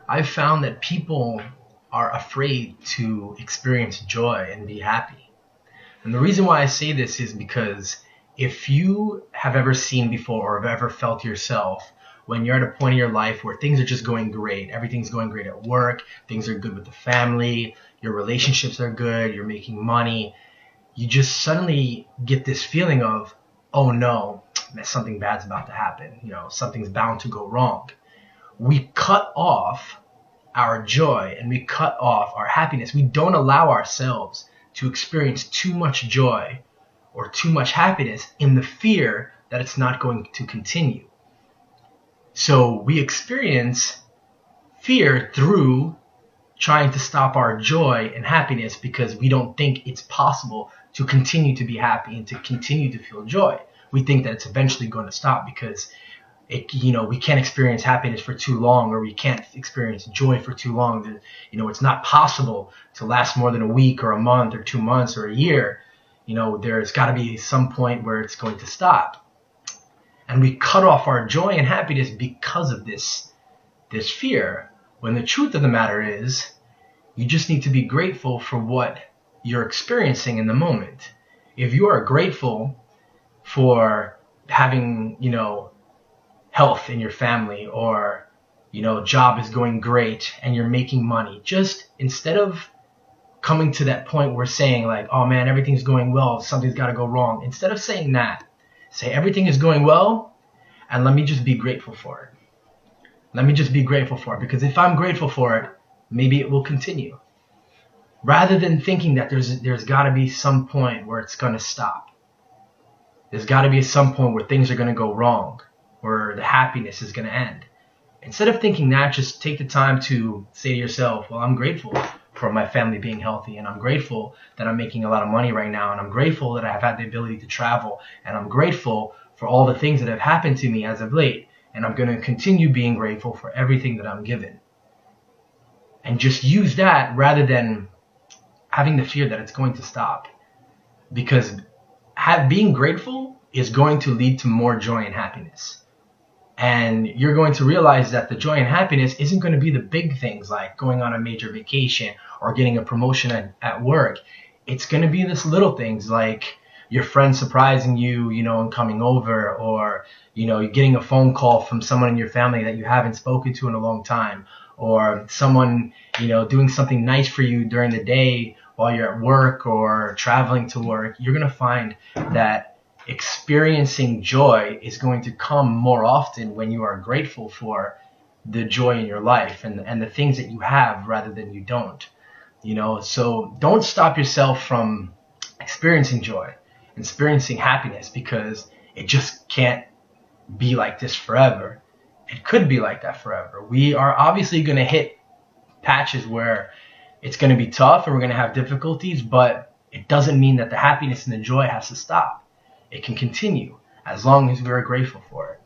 I've found that people are afraid to experience joy and be happy. And the reason why I say this is because if you have ever seen before or have ever felt yourself when you're at a point in your life where things are just going great, everything's going great at work, things are good with the family, your relationships are good, you're making money, you just suddenly get this feeling of, oh no, something bad's about to happen. Something's bound to go wrong. We cut off our joy and we cut off our happiness. We don't allow ourselves to experience too much joy or too much happiness in the fear that it's not going to continue. So we experience fear through trying to stop our joy and happiness because we don't think it's possible to continue to be happy and to continue to feel joy. We think that it's eventually going to stop because we can't experience happiness for too long, or we can't experience joy for too long. It's not possible to last more than a week or a month or 2 months or a year. There's got to be some point where it's going to stop. And we cut off our joy and happiness because of this fear. When the truth of the matter is, you just need to be grateful for what you're experiencing in the moment. If you are grateful for having, health in your family, or, job is going great and you're making money, just instead of coming to that point where saying like, oh man, everything's going well, something's got to go wrong. Instead of saying that, say everything is going well and let me just be grateful for it. Let me just be grateful for it, because if I'm grateful for it, maybe it will continue. Rather than thinking that there's got to be some point where it's going to stop. There's got to be some point where things are going to go wrong, where the happiness is going to end. Instead of thinking that, just take the time to say to yourself, well, I'm grateful for my family being healthy, and I'm grateful that I'm making a lot of money right now, and I'm grateful that I have had the ability to travel, and I'm grateful for all the things that have happened to me as of late, and I'm going to continue being grateful for everything that I'm given. And just use that rather than having the fear that it's going to stop. Because being grateful is going to lead to more joy and happiness. And you're going to realize that the joy and happiness isn't going to be the big things like going on a major vacation or getting a promotion at work. It's going to be this little things like your friend surprising you, and coming over, or, you're getting a phone call from someone in your family that you haven't spoken to in a long time, or someone, doing something nice for you during the day while you're at work or traveling to work. You're going to find that experiencing joy is going to come more often when you are grateful for the joy in your life and the things that you have rather than you don't. So don't stop yourself from experiencing joy, experiencing happiness, because it just can't be like this forever. It could be like that forever. We are obviously going to hit patches where it's going to be tough and we're going to have difficulties, but it doesn't mean that the happiness and the joy has to stop. It can continue as long as we are grateful for it.